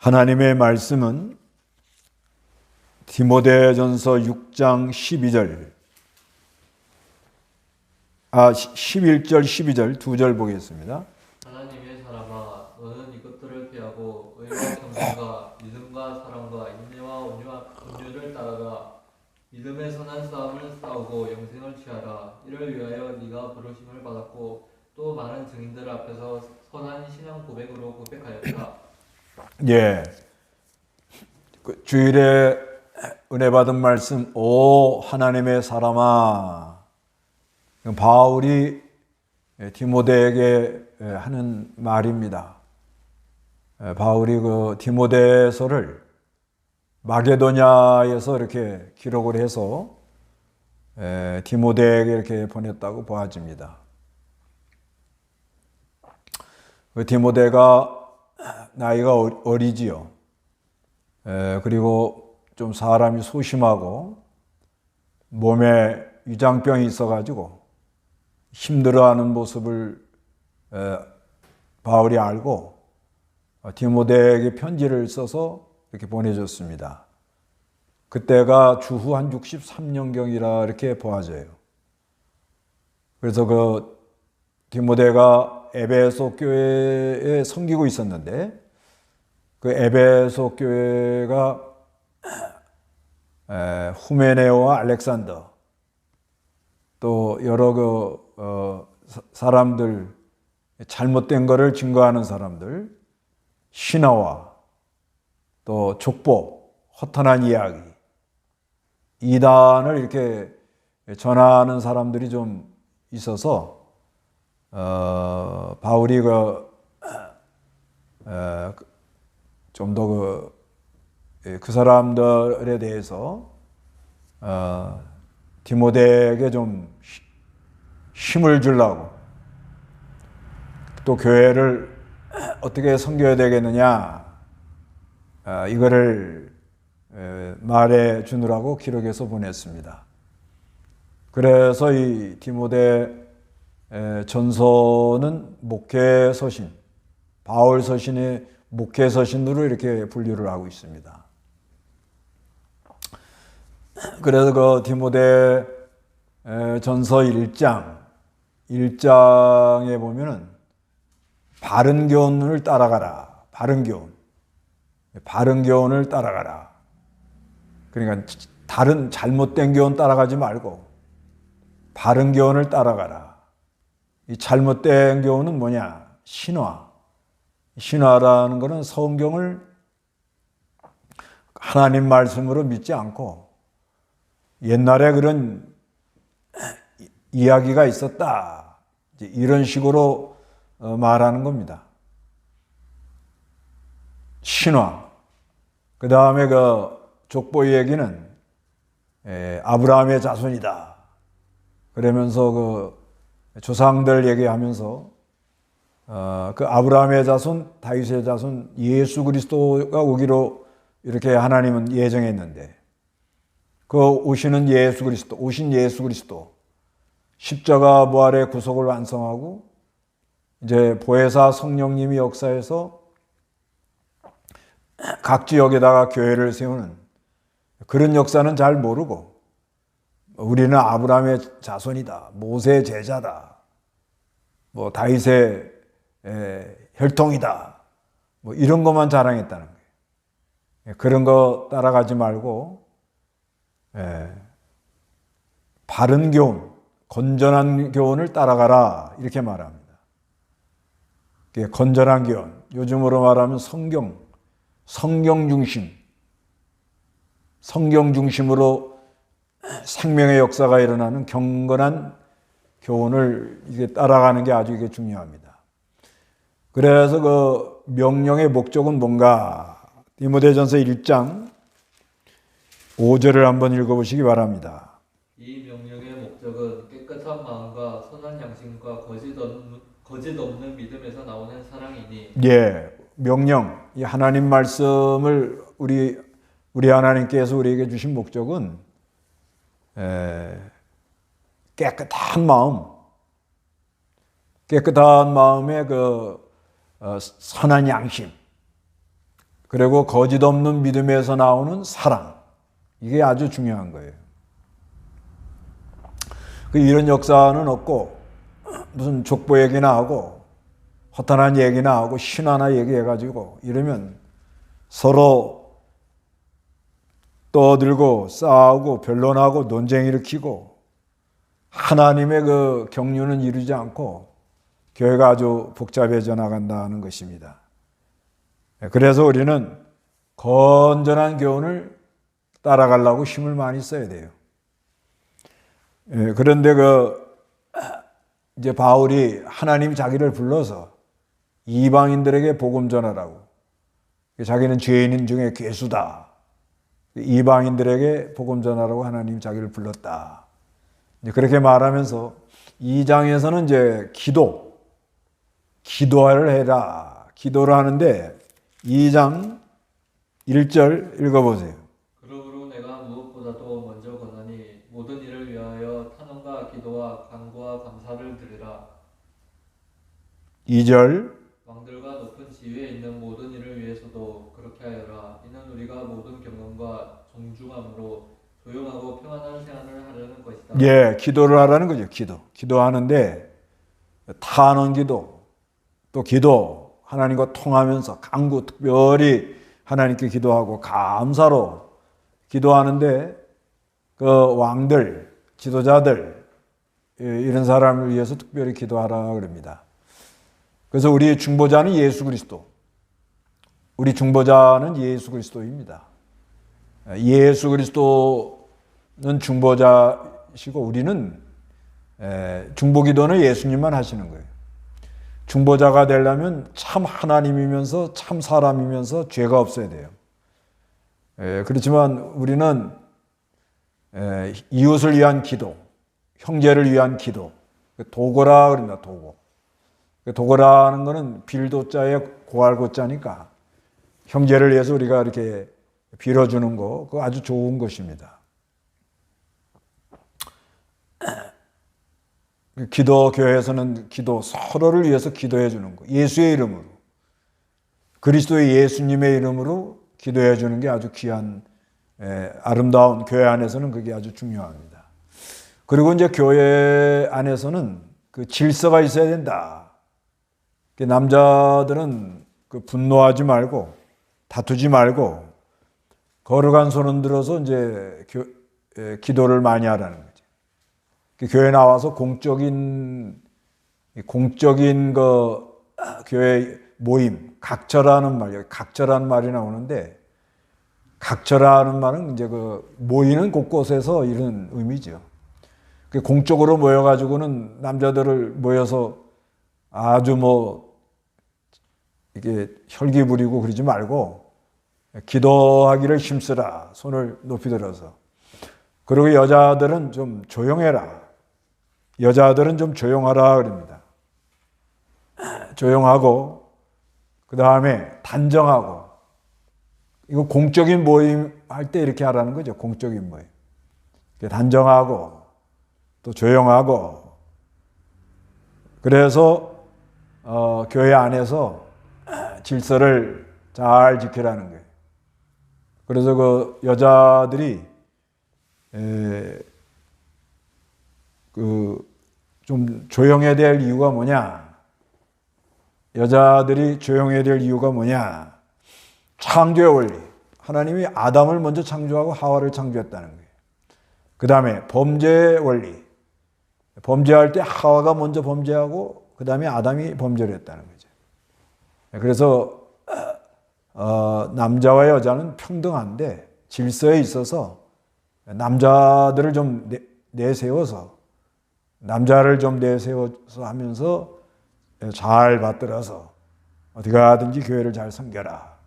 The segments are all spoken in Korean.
하나님의 말씀은 디모데전서 6장 11절 12절 두 절 보겠습니다. 하나님의 사람아, 너는 이것들을 피하고 의와 경건과 믿음과 사랑과 인내와 온유를 따라가. 믿음의 선한 싸움을 싸우고 영생을 취하라. 이를 위하여 네가 부르심을 받았고 또 많은 증인들 앞에서 선한 신앙 고백으로 고백하였다. 예, 주일에 은혜 받은 말씀, 오 하나님의 사람아, 바울이 디모데에게 하는 말입니다. 바울이 그 디모데서를 마게도냐에서 이렇게 기록을 해서 디모데에게 이렇게 보냈다고 보아집니다. 그 디모데가 나이가 어리지요. 그리고 좀 사람이 소심하고 몸에 위장병이 있어가지고 힘들어하는 모습을 바울이 알고 디모데에게 편지를 써서 이렇게 보내줬습니다. 그때가 주후 한 63년경이라 이렇게 보아져요. 그래서 그 디모데가 에베소 교회에 섬기고 있었는데 그 에베소 교회가 후메네오와 알렉산더 또 여러 사람들, 잘못된 것을 증거하는 사람들, 신화와 또 족보, 허탄한 이야기, 이단을 이렇게 전하는 사람들이 좀 있어서 바울이 좀 더 그 사람들에 대해서 디모데에게 좀 힘을 주려고 또 교회를 어떻게 섬겨야 되겠느냐 이거를 말해 주느라고 기록해서 보냈습니다. 그래서 이 디모데 전서는 목회서신, 바울 서신의 목회서신으로 이렇게 분류를 하고 있습니다. 그래서 그 디모데 전서 1장에 보면은 바른 교훈을 따라가라. 바른 교훈을 따라가라. 그러니까 다른 잘못된 교훈 따라가지 말고 바른 교훈을 따라가라. 이 잘못된 교훈은 뭐냐? 신화라는 것은 성경을 하나님 말씀으로 믿지 않고 옛날에 그런 이야기가 있었다. 이런 식으로 말하는 겁니다. 신화. 그 다음에 그 족보 얘기는 아브라함의 자손이다. 그러면서 그 조상들 얘기하면서 그 아브라함의 자손, 다윗의 자손, 예수 그리스도가 오기로 이렇게 하나님은 예정했는데 그 오신 예수 그리스도 십자가 부활의 구속을 완성하고 이제 보혜사 성령님이 역사해서 각 지역에다가 교회를 세우는 그런 역사는 잘 모르고 우리는 아브라함의 자손이다, 모세의 제자다, 뭐 다윗의 혈통이다, 뭐 이런 것만 자랑했다는 거예요. 그런 거 따라가지 말고 바른 교훈, 건전한 교훈을 따라가라 이렇게 말합니다. 건전한 교훈, 요즘으로 말하면 성경 중심으로 생명의 역사가 일어나는 경건한 교훈을 이게 따라가는 게 아주 이게 중요합니다. 그래서 그 명령의 목적은 뭔가? 디모데전서 1장 5절을 한번 읽어보시기 바랍니다. 이 명령의 목적은 깨끗한 마음과 선한 양심과 거짓 없는 믿음에서 나오는 사랑이니. 예, 명령, 이 하나님 말씀을 우리 하나님께서 우리에게 주신 목적은 깨끗한 마음에 그 선한 양심, 그리고 거짓 없는 믿음에서 나오는 사랑. 이게 아주 중요한 거예요. 이런 역사는 없고 무슨 족보 얘기나 하고 허탄한 얘기나 하고 신화나 얘기해가지고 이러면 서로 떠들고 싸우고 변론하고 논쟁 일으키고 하나님의 그 경륜은 이루지 않고 교회가 아주 복잡해져 나간다는 것입니다. 그래서 우리는 건전한 교훈을 따라가려고 힘을 많이 써야 돼요. 그런데 이제 바울이 하나님이 자기를 불러서 이방인들에게 복음 전하라고. 자기는 죄인 중에 괴수다. 이방인들에게 복음 전하라고 하나님이 자기를 불렀다. 이제 그렇게 말하면서 2장에서는 이제 기도를 해라. 기도를 하는데 2장 1절 읽어보세요. 그러므로 내가 무엇보다도 먼저 권하니 모든 일을 위하여 탄원과 기도와 간구와 감사를 드리라. 2절 왕들과 높은 지위에 있는 모든 일을 위해서도 그렇게 하여라. 이는 우리가 모든 경건과 정중함으로 조용하고 평안한 생활을 하려는 것이다. 예, 기도를 하라는 거죠. 기도하는데 탄원 기도, 또 기도, 하나님과 통하면서 간구, 특별히 하나님께 기도하고 감사로 기도하는데 그 왕들, 지도자들 이런 사람을 위해서 특별히 기도하라 그럽니다. 그래서 우리 중보자는 예수 그리스도. 우리 중보자는 예수 그리스도입니다. 예수 그리스도는 중보자시고 우리는 중보기도는 예수님만 하시는 거예요. 중보자가 되려면 참 하나님이면서 참 사람이면서 죄가 없어야 돼요. 그렇지만 우리는 이웃을 위한 기도, 형제를 위한 기도, 도고라 그럽니다. 도고라는 것은 빌도자에 고할고자니까 형제를 위해서 우리가 이렇게 빌어주는 거, 그거 아주 좋은 것입니다. 기도교회에서는 서로를 위해서 기도해 주는 거, 예수의 이름으로, 그리스도의 예수님의 이름으로 기도해 주는 게 아주 귀한 아름다운 교회 안에서는 그게 아주 중요합니다. 그리고 이제 교회 안에서는 그 질서가 있어야 된다. 남자들은 그 분노하지 말고 다투지 말고 거룩한 손을 들어서 이제 기도를 많이 하라는 거죠. 교회 나와서 공적인 교회 모임, 각처라는 말, 각처라는 말이 나오는데 각처라는 말은 이제 모이는 곳곳에서 이런 의미죠. 공적으로 모여가지고는 남자들을 모여서 아주 이게 혈기 부리고 그러지 말고 기도하기를 힘쓰라. 손을 높이 들어서. 그리고 여자들은 좀 조용해라. 여자들은 좀 조용하라 그럽니다. 조용하고 그 다음에 단정하고 이거 공적인 모임 할 때 이렇게 하라는 거죠. 공적인 모임. 단정하고 또 조용하고 그래서 교회 안에서 질서를 잘 지키라는 거예요. 그래서 그 여자들이 좀 조용해야 될 이유가 뭐냐? 여자들이 조용해야 될 이유가 뭐냐? 창조의 원리. 하나님이 아담을 먼저 창조하고 하와를 창조했다는 거예요. 그 다음에 범죄의 원리. 범죄할 때 하와가 먼저 범죄하고 그 다음에 아담이 범죄를 했다는 거죠. 그래서 남자와 여자는 평등한데 질서에 있어서 남자들을 좀 내세워서 남자를 좀 내세워서 하면서 잘 받들어서 어디 가든지 교회를 잘 섬겨라.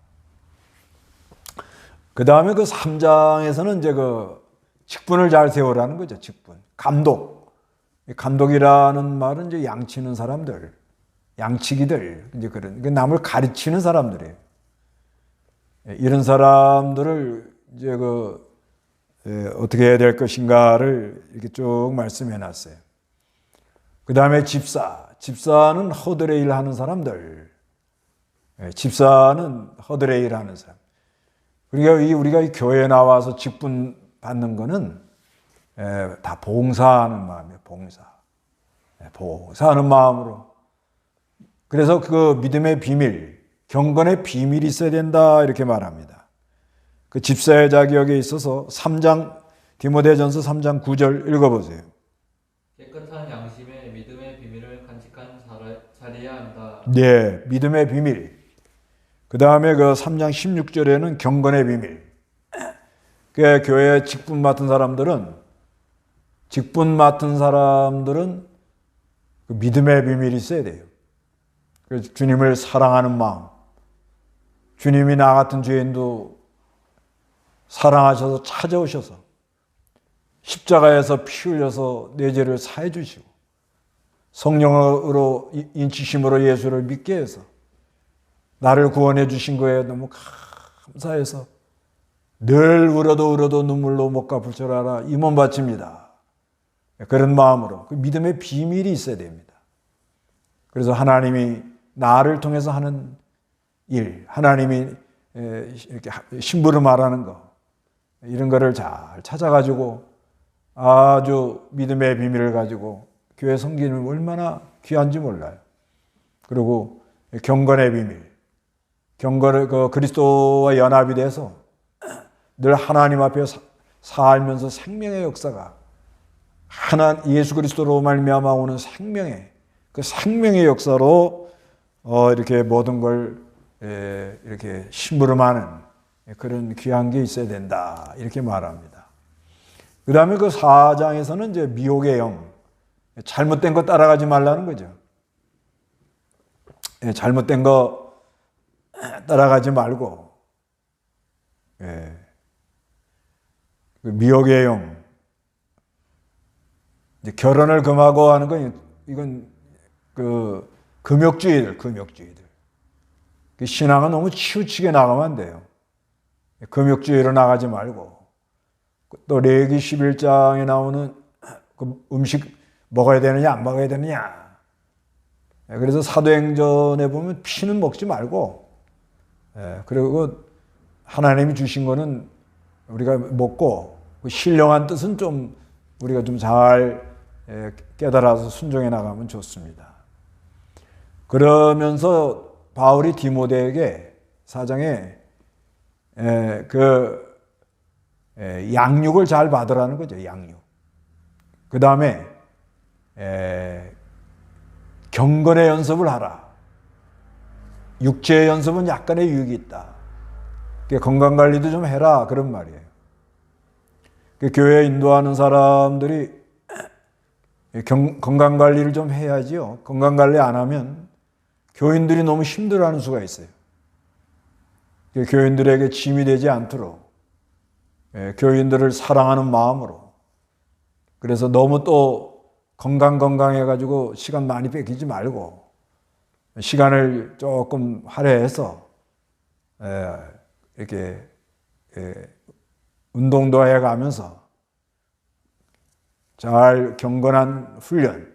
그 다음에 3장에서는 이제 직분을 잘 세우라는 거죠. 직분. 감독이라는 말은 이제 양치는 사람들, 양치기들, 이제 그런, 남을 가르치는 사람들이에요. 이런 사람들을 이제 어떻게 해야 될 것인가를 이렇게 쭉 말씀해 놨어요. 그 다음에 집사는 허들의 일 하는 사람들. 집사는 허드레 일하는 사람. 그러니까 우리가 이 교회에 나와서 직분 받는 거는 다 봉사하는 마음이에요. 봉사하는 마음으로. 그래서 그 믿음의 비밀, 경건의 비밀이 있어야 된다 이렇게 말합니다. 그 집사의 자격에 있어서 디모데전서 3장 9절 읽어보세요. 깨끗한 양심에 믿음의 비밀을 간직한 자리야 한다. 네, 믿음의 비밀. 그 다음에 그 3장 16절에는 경건의 비밀. 그 교회 직분 맡은 사람들은 그 믿음의 비밀이 있어야 돼요. 그래서 주님을 사랑하는 마음. 주님이 나 같은 죄인도 사랑하셔서 찾아오셔서 십자가에서 피 흘려서 내 죄를 사해 주시고 성령으로 인치심으로 예수를 믿게 해서 나를 구원해 주신 거에 너무 감사해서 늘 울어도 눈물로 못 갚을 줄 알아 임원 바칩니다. 그런 마음으로 그 믿음의 비밀이 있어야 됩니다. 그래서 하나님이 나를 통해서 하는 일, 하나님이 이렇게 심부름하라는 거 이런 거를 잘 찾아가지고 아주 믿음의 비밀을 가지고 교회 섬기는 얼마나 귀한지 몰라요. 그리고 경건의 비밀, 그 그리스도와 연합이 돼서 늘 하나님 앞에 살면서 생명의 역사가 예수 그리스도로 말미암아 오는 그 생명의 역사로 이렇게 모든 걸 이렇게 심부름하는 그런 귀한 게 있어야 된다 이렇게 말합니다. 그 다음에 그 4장에서는 이제 미혹의 영, 잘못된 거 따라가지 말라는 거죠. 잘못된 거 따라가지 말고, 그 미혹의 영, 이제 결혼을 금하고 하는 건 이건 그 금욕주의들. 그 신앙은 너무 치우치게 나가면 안 돼요. 금욕주의로 나가지 말고 또 레위기 11장에 나오는 그 음식 먹어야 되느냐 안 먹어야 되느냐. 그래서 사도행전에 보면 피는 먹지 말고 그리고 하나님이 주신 거는 우리가 먹고 그 신령한 뜻은 좀 우리가 좀 잘 깨달아서 순종해 나가면 좋습니다. 그러면서 바울이 디모데에게 4장에 양육을 잘 받으라는 거죠. 양육. 그 다음에 경건의 연습을 하라. 육체의 연습은 약간의 유익이 있다. 건강관리도 좀 해라 그런 말이에요. 교회 인도하는 사람들이 건강관리를 좀 해야지요. 건강관리 안 하면 교인들이 너무 힘들어하는 수가 있어요. 교인들에게 짐이 되지 않도록 교인들을 사랑하는 마음으로. 그래서 너무 또 건강해가지고 시간 많이 뺏기지 말고 시간을 조금 할애해서 이렇게 운동도 해가면서 잘 경건한 훈련.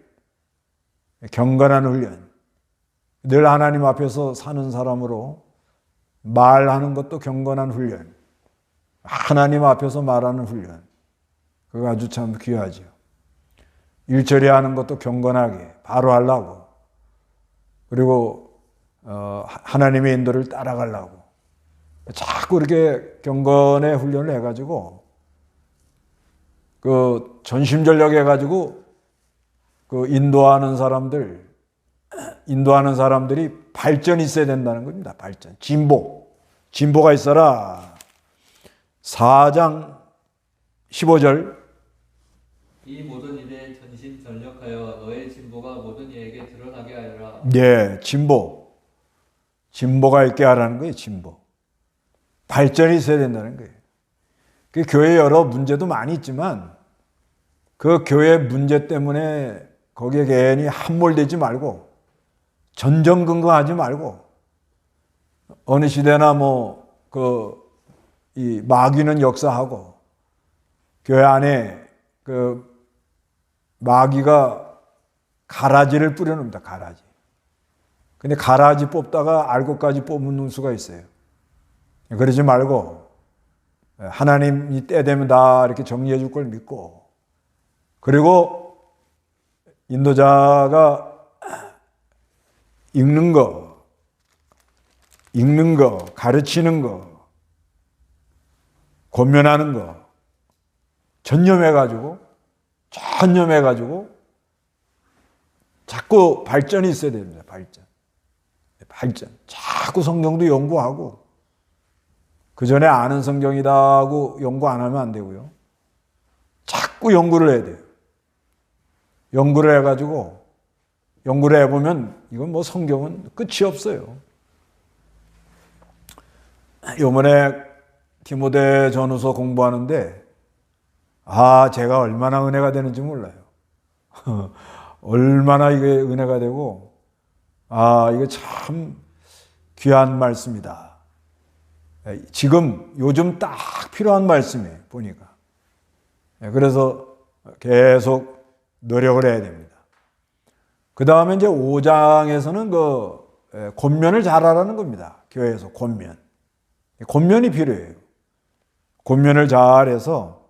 늘 하나님 앞에서 사는 사람으로 말하는 것도 경건한 훈련. 하나님 앞에서 말하는 훈련. 그거 아주 참 귀하죠. 일처리 하는 것도 경건하게 바로 하려고. 그리고 하나님의 인도를 따라가려고. 자꾸 이렇게 경건의 훈련을 해가지고 그 전심전력 해가지고 그 인도하는 사람들이 발전이 있어야 된다는 겁니다. 발전, 진보가 있어라. 4장 15절. 이 모든 일에 전심전력하여 너의 진보가 모든 이에게 드러나게 하여라. 네, 진보가 있게 하라는 거예요. 진보. 발전이 있어야 된다는 거예요. 그 교회 여러 문제도 많이 있지만 그 교회 문제 때문에 거기에 괜히 함몰되지 말고 전전긍긍하지 말고 어느 시대나 이 마귀는 역사하고 교회 안에 그 마귀가 가라지를 뿌려놓습니다. 근데 가라지 뽑다가 알 것까지 뽑는 수가 있어요. 그러지 말고 하나님이 때 되면 다 이렇게 정리해 줄 걸 믿고, 그리고 인도자가 읽는 거, 가르치는 거, 권면하는 거 전념해가지고 자꾸 발전이 있어야 됩니다. 발전. 자꾸 성경도 연구하고, 그 전에 아는 성경이다 하고 연구 안 하면 안 되고요. 자꾸 연구를 해야 돼요. 연구를 해보면 이건 뭐 성경은 끝이 없어요. 요번에 디모데 전후서 공부하는데 제가 얼마나 은혜가 되는지 몰라요. 얼마나 이게 은혜가 되고, 이거 참 귀한 말씀이다. 요즘 딱 필요한 말씀이에요, 보니까. 그래서 계속 노력을 해야 됩니다. 그 다음에 이제 5장에서는 권면을 잘하라는 겁니다. 교회에서 권면이 필요해요. 권면을 잘해서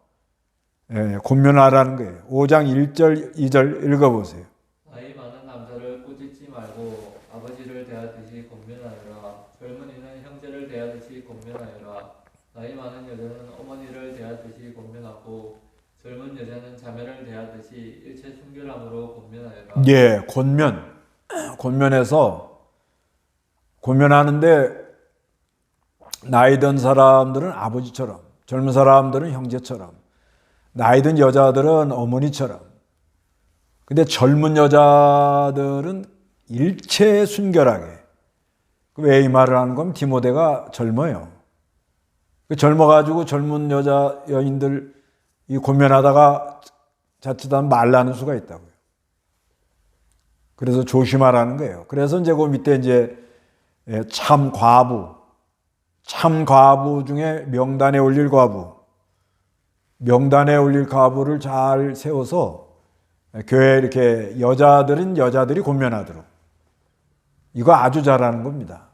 권면하라는 거예요. 5장 1절, 2절 읽어보세요. 나이 많은 남자를 꾸짖지 말고 아버지를 대하듯이 권면하여라. 젊은이는 형제를 대하듯이 권면하여라. 나이 많은 여자는 어머니를 대하듯이 권면하고 젊은 여자는 자매를 대하듯이 일체 순결함으로 권면하여라. 예, 권면하는데 나이 든 사람들은 아버지처럼, 젊은 사람들은 형제처럼, 나이 든 여자들은 어머니처럼. 근데 젊은 여자들은 일체 순결하게. 왜 이 말을 하는 건 디모데가 젊어요. 젊어가지고 젊은 여인들 이 권면하다가 자칫하면 말라는 수가 있다고요. 그래서 조심하라는 거예요. 그래서 이제 그 밑에 이제 참 과부 중에 명단에 올릴 과부를 잘 세워서 교회에 이렇게 여자들이 권면하도록, 이거 아주 잘하는 겁니다.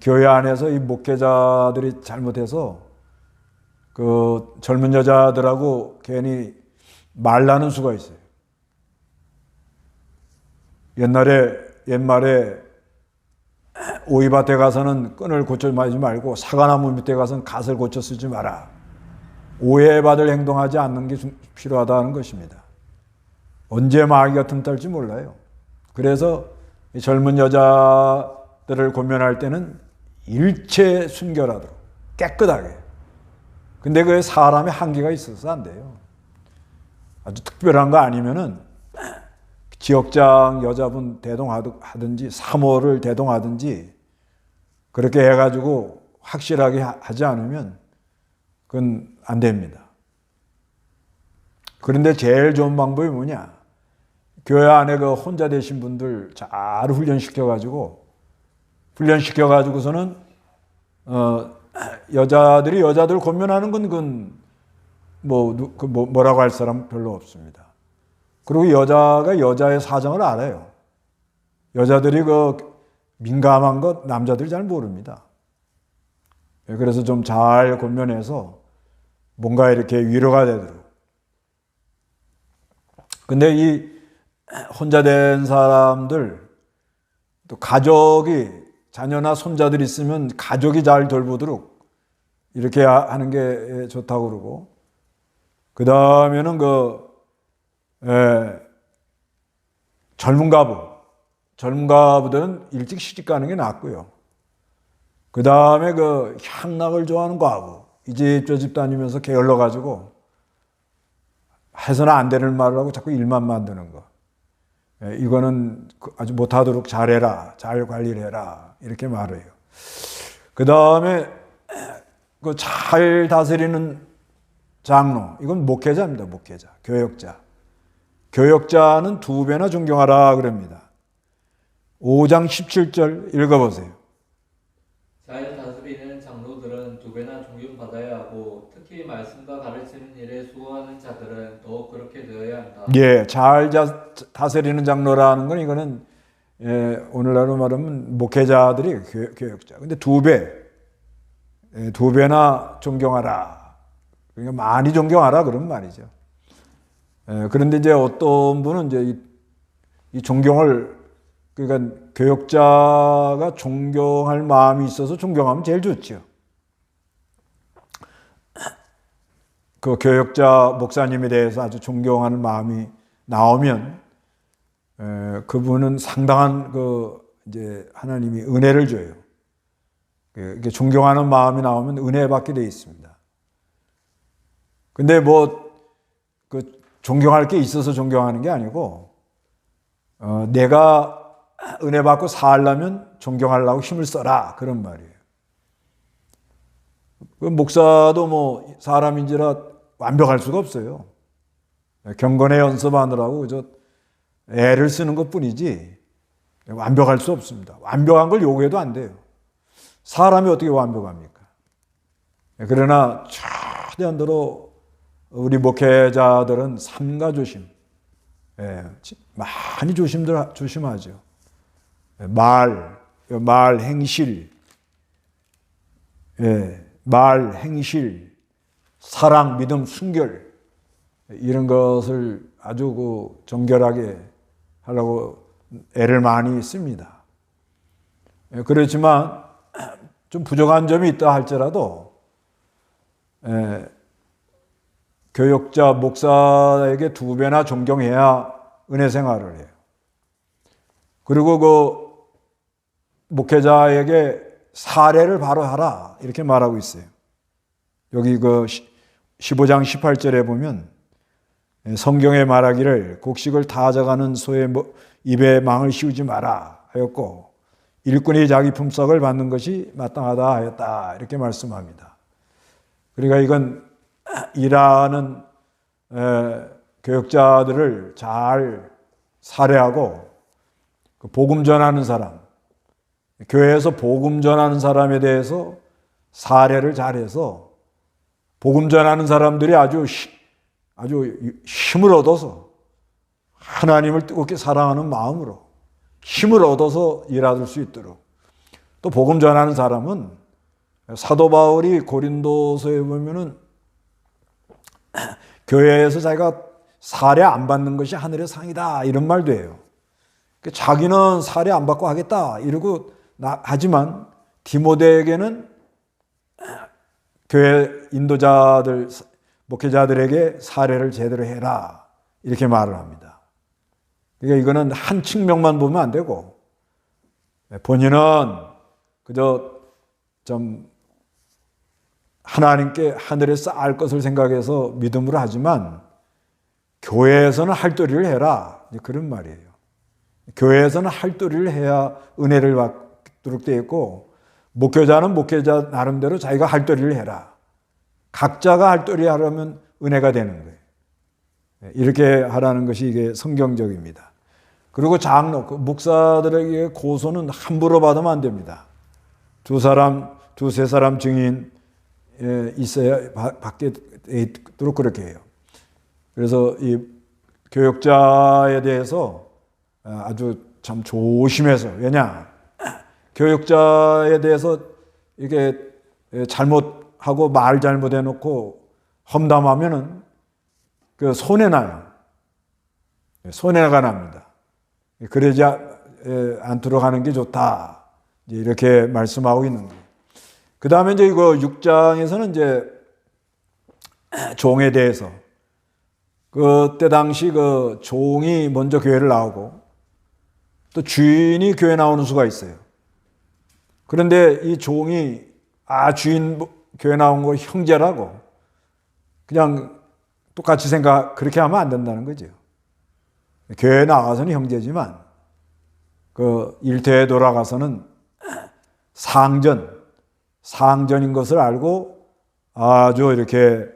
교회 안에서 이 목회자들이 잘못해서 그 젊은 여자들하고 괜히 말나는 수가 있어요. 옛말에 오이밭에 가서는 끈을 고쳐 마지 말고 사과나무 밑에 가서는 갓을 고쳐 쓰지 마라. 오해받을 행동하지 않는 게 필요하다는 것입니다. 언제 마귀가 틈탈지 몰라요. 그래서 젊은 여자들을 권면할 때는 일체 순결하도록 깨끗하게. 근데 그게 사람의 한계가 있어서 안 돼요. 아주 특별한 거 아니면은 지역장 여자분 대동하든지 사모를 대동하든지 그렇게 해가지고 확실하게 하지 않으면 그건 안 됩니다. 그런데 제일 좋은 방법이 뭐냐? 교회 안에 그 혼자 되신 분들 잘 훈련시켜가지고서는 여자들 권면하는 건 그건 뭐라고 할 사람 별로 없습니다. 그리고 여자가 여자의 사정을 알아요. 여자들이 그 민감한 것 남자들이 잘 모릅니다. 그래서 좀 잘 권면해서 뭔가 이렇게 위로가 되도록. 근데 이 혼자 된 사람들, 또 가족이, 자녀나 손자들이 있으면 가족이 잘 돌보도록 이렇게 하는 게 좋다고 그러고, 그 다음에는 젊은 가부들은 일찍 시집 가는 게 낫고요. 그 다음에 그 향락을 좋아하는 과부, 이 집 저 집 다니면서 게을러 가지고 해서는 안 되는 말을 하고 자꾸 일만 만드는 거. 이거는 아주 못하도록 잘해라, 잘 관리를 해라, 이렇게 말해요. 그 다음에 그 잘 다스리는 장로, 이건 목회자입니다. 목회자, 교역자는 2배나 존경하라 그럽니다. 5장 17절 읽어보세요. 잘 다스리는 장로들은 2배나 존경받아야 하고 특히 말씀과 가르치는 일에 수고하는 자들은 더욱 그렇게 되어야 한다. 예, 잘 다스리는 장로라는 건 이거는 오늘날로 말하면 목회자들이 교역자. 근데 두 배나 존경하라. 그러니까 많이 존경하라 그런 말이죠. 그런데 이제 어떤 분은 이제 이 존경을, 그러니까 교역자가 존경할 마음이 있어서 존경하면 제일 좋죠. 그 교역자 목사님에 대해서 아주 존경하는 마음이 나오면 그분은 상당한 이제 하나님이 은혜를 줘요. 이렇게 존경하는 마음이 나오면 은혜 받게 되어 있습니다. 근데 존경할 게 있어서 존경하는 게 아니고, 내가 은혜 받고 살려면 존경하려고 힘을 써라. 그런 말이에요. 그 목사도 사람인지라 완벽할 수가 없어요. 경건의 연습하느라고 애를 쓰는 것 뿐이지 완벽할 수 없습니다. 완벽한 걸 요구해도 안 돼요. 사람이 어떻게 완벽합니까? 그러나 최대한대로 우리 목회자들은 삼가 조심, 많이 조심하죠. 말, 행실, 말, 행실, 사랑, 믿음, 순결, 이런 것을 아주 정결하게 하려고 애를 많이 씁니다. 그렇지만 좀 부족한 점이 있다 할지라도 교역자, 목사에게 두 배나 존경해야 은혜 생활을 해요. 그리고 목회자에게 사례를 바로 하라 이렇게 말하고 있어요. 여기 15장 18절에 보면 성경에 말하기를 곡식을 타져가는 소의 입에 망을 씌우지 마라 하였고 일꾼이 자기 품삯을 받는 것이 마땅하다 하였다 이렇게 말씀합니다. 그러니까 이건 일하는 교역자들을 잘 사례하고 복음 전하는 사람, 교회에서 복음 전하는 사람에 대해서 사례를 잘해서 복음 전하는 사람들이 아주 힘을 얻어서 하나님을 뜨겁게 사랑하는 마음으로 힘을 얻어서 일할 수 있도록, 또 복음 전하는 사람은 사도 바울이 고린도서에 보면은 교회에서 자기가 사례 안 받는 것이 하늘의 상이다 이런 말도 해요. 자기는 사례 안 받고 하겠다 이러고 하지만 디모데에게는 교회 인도자들, 목회자들에게 사례를 제대로 해라 이렇게 말을 합니다. 그러니까 이거는 한 측면만 보면 안 되고 본인은 그저 좀 하나님께 하늘에 쌓을 것을 생각해서 믿음으로 하지만 교회에서는 할도리를 해라 그런 말이에요. 교회에서는 할도리를 해야 은혜를 받도록 되어 있고 목회자는 목회자 나름대로 자기가 할도리를 해라. 각자가 할도리 하려면 은혜가 되는 거예요. 이렇게 하라는 것이 이게 성경적입니다. 그리고 장로, 목사들에게 고소는 함부로 받으면 안 됩니다. 두세 사람 증인 있어야 받게 되도록 그렇게 해요. 그래서 이 교역자에 대해서 아주 참 조심해서, 왜냐 교역자에 대해서 이게 잘못하고 말 잘못해놓고 험담하면은 그 손해나요. 손해가 납니다. 그러지 않도록 하는 게 좋다. 이렇게 말씀하고 있는 거예요. 그 다음에 이제 이거 6장에서는 이제 종에 대해서, 그때 당시 그 종이 먼저 교회를 나오고 또 주인이 교회 나오는 수가 있어요. 그런데 이 종이 주인 교회 나온 거 형제라고 그냥 똑같이 그렇게 하면 안 된다는 거죠. 교회에 나가서는 형제지만 그 일터에 돌아가서는 상전인 것을 알고 아주 이렇게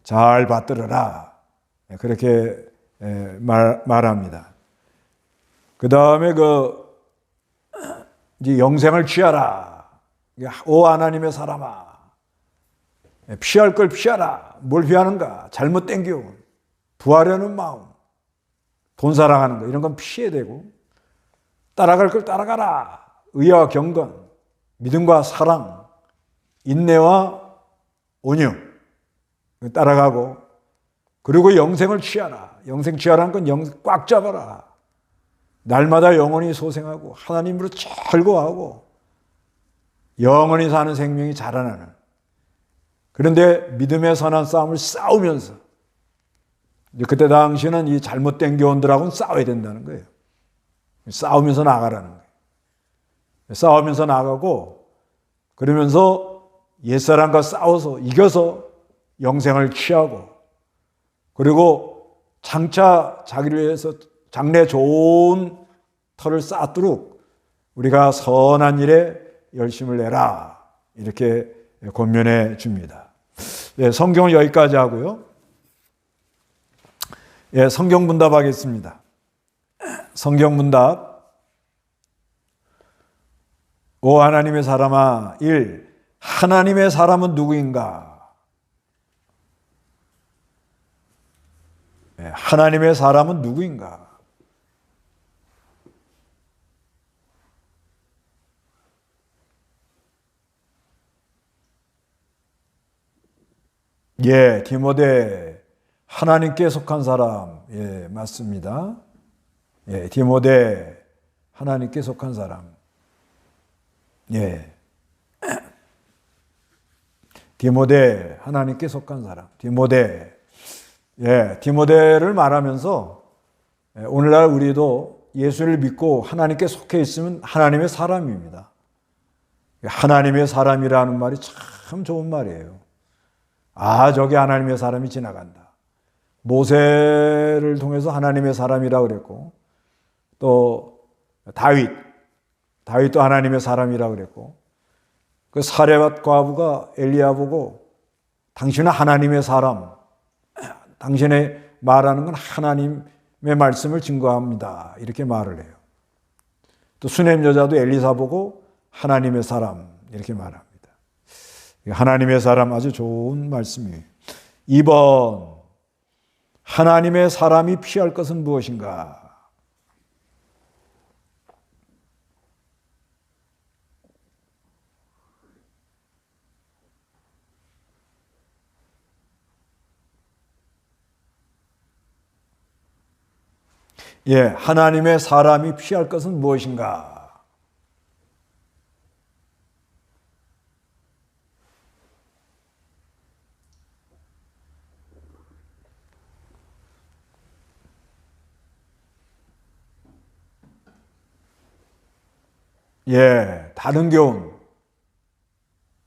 잘 받들어라 그렇게 말합니다. 그 다음에 이제 영생을 취하라. 오 하나님의 사람아, 피할 걸 피하라. 뭘 피하는가? 잘못 땡겨 부하려는 마음, 돈 사랑하는 거 이런 건 피해야 되고 따라갈 걸 따라가라. 의와 경건, 믿음과 사랑, 인내와 온유 따라가고, 그리고 영생을 취하라. 영생 취하라는 건 영생 꽉 잡아라. 날마다 영원히 소생하고 하나님으로 즐거워하고 영원히 사는 생명이 자라나는, 그런데 믿음의 선한 싸움을 싸우면서, 그때 당시에는 이 잘못된 교훈들하고는 싸워야 된다는 거예요. 싸우면서 나가라는 거예요. 싸우면서 나가고, 그러면서 옛사람과 싸워서 이겨서 영생을 취하고, 그리고 장차 자기를 위해서 장래 좋은 터를 쌓도록 우리가 선한 일에 열심을 내라, 이렇게 권면해 줍니다. 예, 성경은 여기까지 하고요. 예, 성경 문답 하겠습니다. 성경 문답. 오 하나님의 사람아. 1. 하나님의 사람은 누구인가? 예, 하나님의 사람은 누구인가? 예, 디모데, 하나님께 속한 사람. 예, 맞습니다. 예, 디모데, 하나님께 속한 사람. 예. 디모데, 하나님께 속한 사람. 디모데. 예, 디모데를 말하면서 오늘날 우리도 예수를 믿고 하나님께 속해 있으면 하나님의 사람입니다. 하나님의 사람이라는 말이 참 좋은 말이에요. 아, 저기 하나님의 사람이 지나간다. 모세를 통해서 하나님의 사람이라고 그랬고, 또 다윗도 하나님의 사람이라고 그랬고, 그 사레밧 과부가 엘리야 보고 당신은 하나님의 사람, 당신의 말하는 건 하나님의 말씀을 증거합니다, 이렇게 말을 해요. 또 수넴 여자도 엘리사 보고 하나님의 사람, 이렇게 말합니다. 하나님의 사람, 아주 좋은 말씀이에요. 2번, 하나님의 사람이 피할 것은 무엇인가? 예, 하나님의 사람이 피할 것은 무엇인가? 예, 다른 교훈,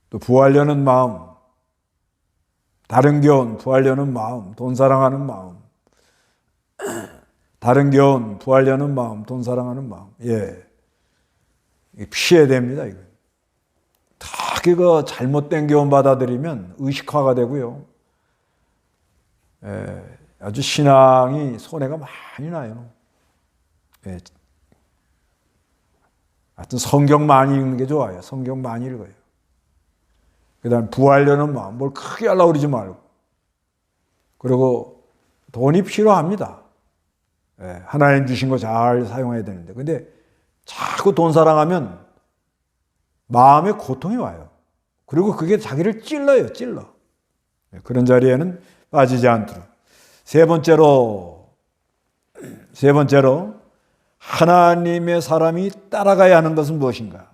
또 부하려는 마음, 다른 교훈, 부하려는 마음, 돈 사랑하는 마음, 다른 교훈, 부하려는 마음, 돈 사랑하는 마음. 예, 피해야 됩니다, 이거. 특히 그 잘못된 교훈 받아들이면 의식화가 되고요. 예, 아주 신앙이 손해가 많이 나요. 예, 하여튼 성경 많이 읽는 게 좋아요. 성경 많이 읽어요. 그 다음에 부하려는 마음, 뭘 크게 하려고 그러지 말고. 그리고 돈이 필요합니다. 예, 하나님 주신 거 잘 사용해야 되는데. 근데 자꾸 돈 사랑하면 마음에 고통이 와요. 그리고 그게 자기를 찔러요, 찔러. 예, 그런 자리에는 빠지지 않도록. 세 번째로, 하나님의 사람이 따라가야 하는 것은 무엇인가?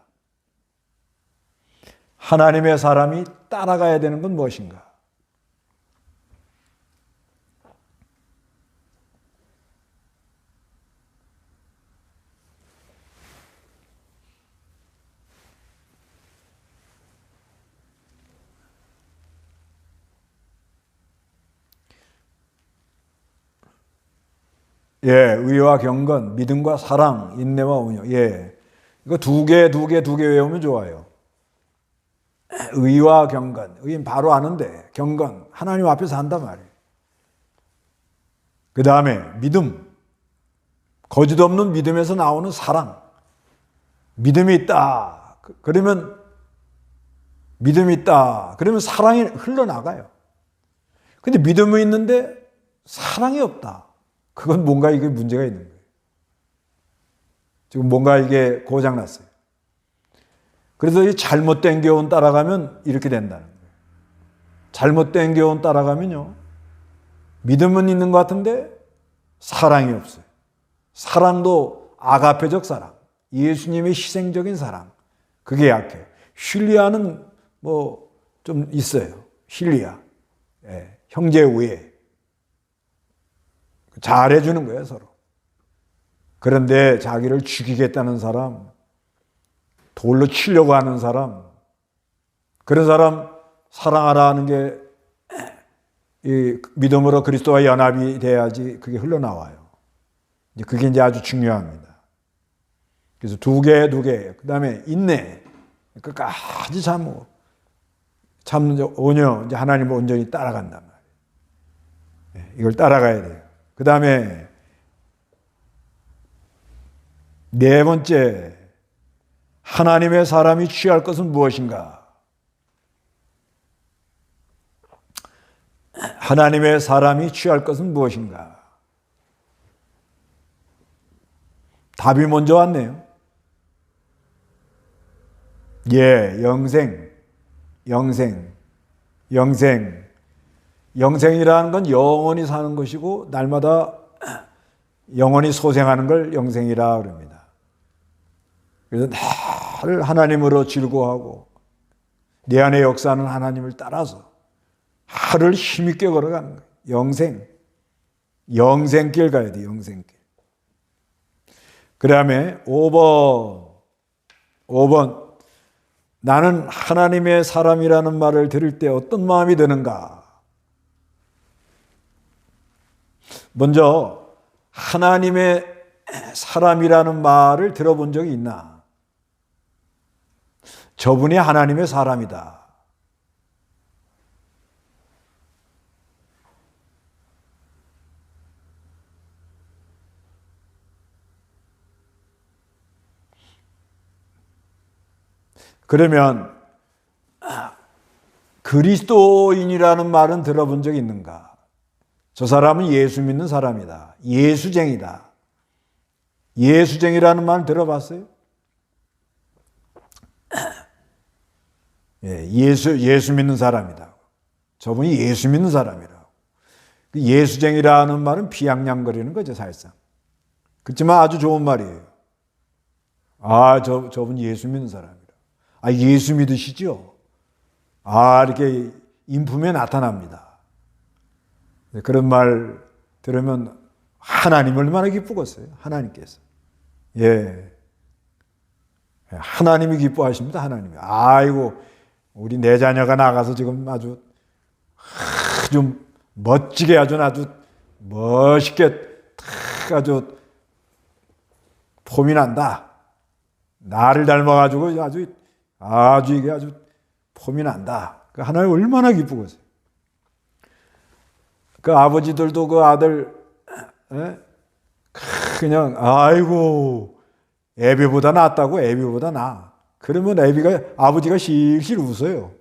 하나님의 사람이 따라가야 되는 건 무엇인가? 예, 의와 경건, 믿음과 사랑, 인내와 온유. 예, 이거 두 개 외우면 좋아요. 의와 경건, 의는 바로 아는데 경건, 하나님 앞에서 한단 말이에요. 그 다음에 믿음, 거짓 없는 믿음에서 나오는 사랑. 믿음이 있다. 그러면 사랑이 흘러나가요. 근데 믿음이 있는데 사랑이 없다. 그건 뭔가 이게 문제가 있는 거예요. 지금 뭔가 이게 고장났어요. 그래서 이 잘못된 교훈 따라가면 이렇게 된다는 거예요. 잘못된 교훈 따라가면요, 믿음은 있는 것 같은데 사랑이 없어요. 사랑도 아가페적 사랑, 예수님의 희생적인 사랑, 그게 약해. 휠리아는 뭐 좀 있어요. 휠리아, 예, 형제 우애, 잘해주는 거예요, 서로. 그런데 자기를 죽이겠다는 사람, 돌로 치려고 하는 사람, 그런 사람 사랑하라 하는 게 이 믿음으로 그리스도와 연합이 돼야지 그게 흘러나와요. 이제 그게 이제 아주 중요합니다. 그래서 두 개예요. 그 다음에 인내, 끝까지 참고 온유, 이제 하나님을 온전히 따라간단 말이에요. 이걸 따라가야 돼요. 그 다음에 네 번째, 하나님의 사람이 취할 것은 무엇인가? 하나님의 사람이 취할 것은 무엇인가? 답이 먼저 왔네요. 예, 영생이라는 건 영원히 사는 것이고 날마다 영원히 소생하는 걸 영생이라 그럽니다. 그래서 늘 하나님으로 즐거워하고 내 안에 역사하는 하나님을 따라서 하루를 힘있게 걸어가는 거예요. 영생길 가야 돼, 영생길. 그 다음에 5번. 나는 하나님의 사람이라는 말을 들을 때 어떤 마음이 드는가? 먼저 하나님의 사람이라는 말을 들어본 적이 있나? 저분이 하나님의 사람이다. 그러면 그리스도인이라는 말은 들어본 적이 있는가? 저 사람은 예수 믿는 사람이다. 예수쟁이다. 예수쟁이라는 말 들어봤어요? 예, 예수 믿는 사람이다. 저분이 예수 믿는 사람이라고. 예수쟁이라는 말은 비양냥거리는 거죠, 사실상. 그렇지만 아주 좋은 말이에요. 저분 예수 믿는 사람이라. 예수 믿으시죠? 이렇게 인품에 나타납니다. 그런 말 들으면 하나님 얼마나 기쁘겠어요, 하나님께서. 예. 하나님이 기뻐하십니다, 하나님이. 아이고, 우리 내 자녀가 나가서 지금 아주 멋지게 아주 멋있게 아주 폼이 난다. 나를 닮아가지고 이게 아주 폼이 난다. 하나님 얼마나 기쁘겠어요. 그 아버지들도 그 아들 그냥 아이고 애비보다 낫다고, 애비보다 나. 그러면 아버지가 실실 웃어요.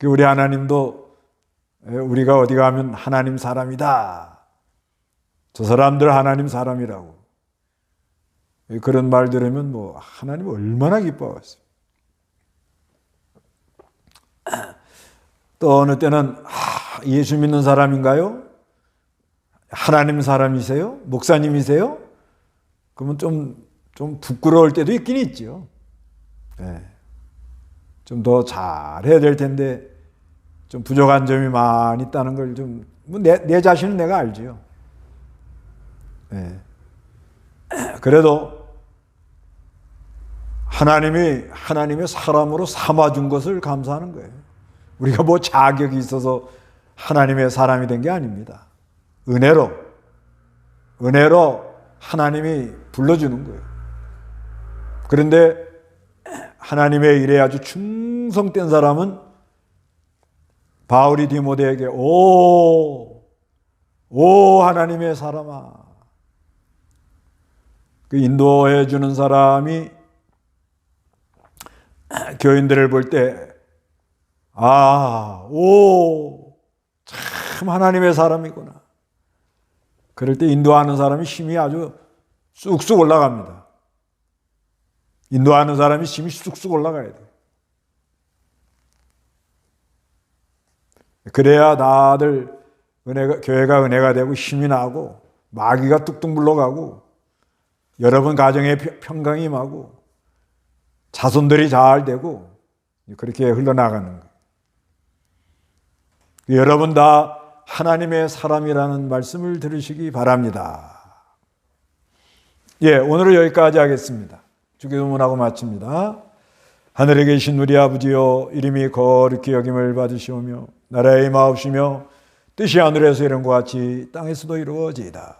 우리 하나님도 우리가 어디 가면 하나님 사람이다. 저 사람들 하나님 사람이라고. 그런 말 들으면 하나님 얼마나 기뻐하겠어요. 또 어느 때는 예수 믿는 사람인가요? 하나님 사람이세요? 목사님이세요? 그러면 좀 부끄러울 때도 있긴 있죠. 네. 좀 더 잘해야 될 텐데 좀 부족한 점이 많이 있다는 걸 내 자신은 내가 알죠. 네. 그래도 하나님의 사람으로 삼아준 것을 감사하는 거예요. 우리가 자격이 있어서 하나님의 사람이 된 게 아닙니다. 은혜로 하나님이 불러주는 거예요. 그런데 하나님의 일에 아주 충성된 사람은 바울이 디모데에게 오 하나님의 사람아, 그 인도해 주는 사람이 교인들을 볼 때 참 하나님의 사람이구나. 그럴 때 인도하는 사람이 힘이 아주 쑥쑥 올라갑니다. 인도하는 사람이 힘이 쑥쑥 올라가야 돼요. 그래야 다들 교회가 은혜가 되고 힘이 나고 마귀가 뚝뚝 물러가고 여러분 가정에 평강이 임하고 자손들이 잘 되고 그렇게 흘러나가는 거예요. 여러분 다 하나님의 사람이라는 말씀을 들으시기 바랍니다. 예, 오늘은 여기까지 하겠습니다. 주기도문하고 마칩니다. 하늘에 계신 우리 아버지여, 이름이 거룩히 여김을 받으시오며 나라의 임하옵시며 뜻이 하늘에서 이룬 것 같이 땅에서도 이루어지이다.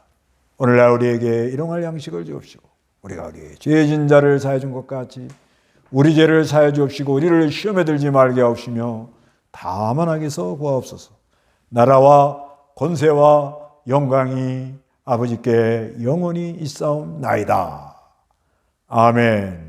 오늘날 우리에게 일용할 양식을 주옵시고 우리가 우리의 죄진 자를 사해 준 것 같이 우리 죄를 사해 주옵시고 우리를 시험에 들지 말게 하옵시며 다만 악에서 구하옵소서. 나라와 권세와 영광이 아버지께 영원히 있사옵나이다. 아멘.